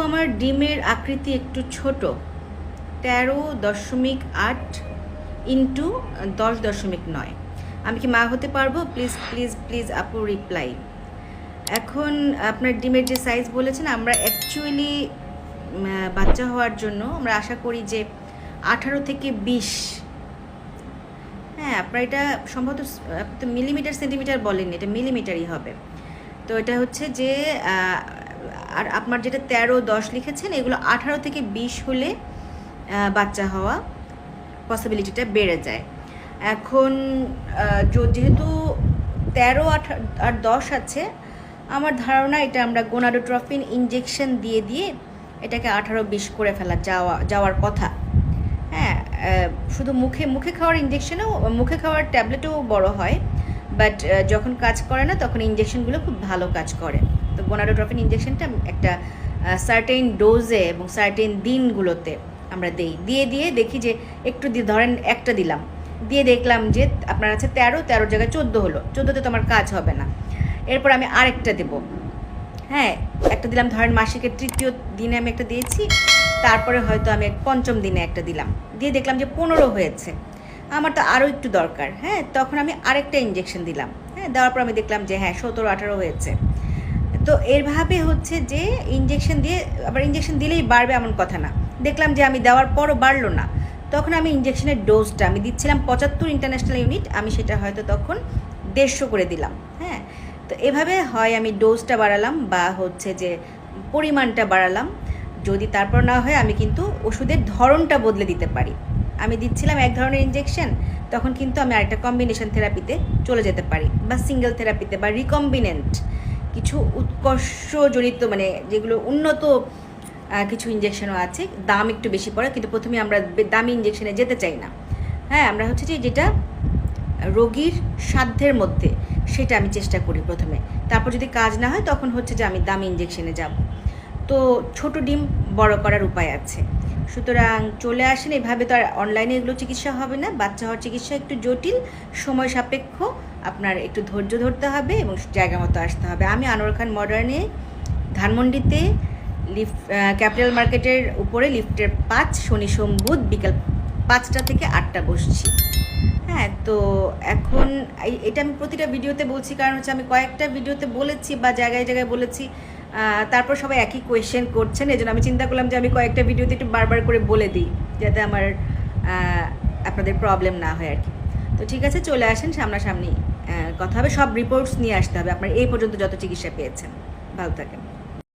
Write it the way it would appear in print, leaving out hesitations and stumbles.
আমার ডিমের আকৃতি একটু ছোট, 13.8 ইন্টু 10.9। আমি কি মা হতে পারবো? প্লিজ প্লিজ প্লিজ আপু রিপ্লাই। এখন আপনার ডিমের যে সাইজ বলেছেন, আমরা অ্যাকচুয়ালি বাচ্চা হওয়ার জন্য আমরা আশা করি যে 18 থেকে 20। হ্যাঁ, আপনার এটা সম্ভবত আপনি তো মিলিমিটার সেন্টিমিটার বলেননি, এটা মিলিমিটারই হবে। তো এটা হচ্ছে যে আর আপনার যেটা 13-10 লিখেছেন, এগুলো 18 থেকে 20 হলে বাচ্চা হওয়া পসিবিলিটিটা বেড়ে যায়। এখন যেহেতু 13, 8 আর 10 আছে, আমার ধারণা এটা আমরা গোনাডোট্রফিন ইনজেকশন দিয়ে দিয়ে এটাকে 18-20 করে ফেলা যাওয়ার কথা। হ্যাঁ, শুধু মুখে খাওয়ার ইনজেকশনেও, মুখে খাওয়ার ট্যাবলেটও বড় হয়, বাট যখন কাজ করে না তখন ইনজেকশনগুলো খুব ভালো কাজ করে। তো গোনাডোট্রফিন ইনজেকশনটা একটা সার্টেন ডোজে এবং সার্টেন দিনগুলোতে আমরা দিয়ে দেখি যে একটু ধরেন একটা দিলাম, দিয়ে দেখলাম যে আপনার আছে 13 জায়গায় 14 হলো, 14তে তো আমার কাজ হবে না। এরপর আমি আরেকটা দেবো। হ্যাঁ, একটা দিলাম, ধরেন মাসিকের 3য় দিনে আমি একটা দিয়েছি, তারপরে হয়তো আমি 5ম দিনে একটা দিলাম, দিয়ে দেখলাম যে 15 হয়েছে, আমার তো আরও একটু দরকার। হ্যাঁ, তখন আমি আরেকটা ইনজেকশন দিলাম। হ্যাঁ, দেওয়ার পর আমি দেখলাম যে হ্যাঁ 17-18 হয়েছে। তো এরভাবে হচ্ছে যে ইনজেকশন দিয়ে, আবার ইনজেকশন দিলেই বাড়বে এমন কথা না। দেখলাম যে আমি দেওয়ার পরও বাড়লো না, তখন আমি ইনজেকশনের ডোজটা আমি দিচ্ছিলাম 75 ইন্টারন্যাশনাল ইউনিট, আমি সেটা হয়তো তখন 150 করে দিলাম। হ্যাঁ, তো এভাবে হয় আমি ডোজটা বাড়ালাম বা হচ্ছে যে পরিমাণটা বাড়ালাম। যদি তারপর না হয়, আমি কিন্তু ওষুধের ধরনটা বদলে দিতে পারি। আমি দিচ্ছিলাম এক ধরনের ইনজেকশন, তখন কিন্তু আমি আরেকটা কম্বিনেশন থেরাপিতে চলে যেতে পারি, বা সিঙ্গেল থেরাপিতে, বা রিকম্বিনেন্ট কিছু উৎকর্ষজনিত, মানে যেগুলো উন্নত কিছু ইনজেকশনও আছে, দাম একটু বেশি পড়ে, কিন্তু প্রথমে আমরা দামি ইনজেকশনে যেতে চাই না। হ্যাঁ, আমরা হচ্ছে যে যেটা রোগীর সাধ্যের মধ্যে সেটা আমি চেষ্টা করি প্রথমে, তারপর যদি কাজ না হয় তখন হচ্ছে যে আমি দামি ইনজেকশনে যাব। তো ছোট ডিম বড় করার উপায় আছে, সুতরাং চলে আসেন। এভাবে তো আর অনলাইনে এগুলো চিকিৎসা হবে না। বাচ্চা হওয়ার চিকিৎসা একটু জটিল, সময় সাপেক্ষ, আপনার একটু ধৈর্য ধরতে হবে এবং জায়গা মতো আসতে হবে। আমি আনোয়ার খান মডার্নে, ধানমন্ডিতে, ক্যাপিটাল মার্কেটের উপরে লিফটের 5, শনি সোম বুধ বিকাল 5টা থেকে 8টা বসছি। হ্যাঁ, তো এখন এটা আমি প্রতিটা ভিডিওতে বলছি, কারণ হচ্ছে আমি কয়েকটা ভিডিওতে বলেছি বা জায়গায় জায়গায় বলেছি, তারপর সবাই একই কোয়েশ্চেন করছেন, এই জন্য আমি চিন্তা করলাম যে আমি কয়েকটা ভিডিওতে একটু বারবার করে বলে দিই, যাতে আমার আপনাদের প্রবলেম না হয় আর কি। তো ঠিক আছে, চলে আসেন, সামনাসামনি কথা হবে, সব রিপোর্টস নিয়ে আসতে হবে আপনার এই পর্যন্ত যত চিকিৎসা পেয়েছেন। ভালো থাকেন।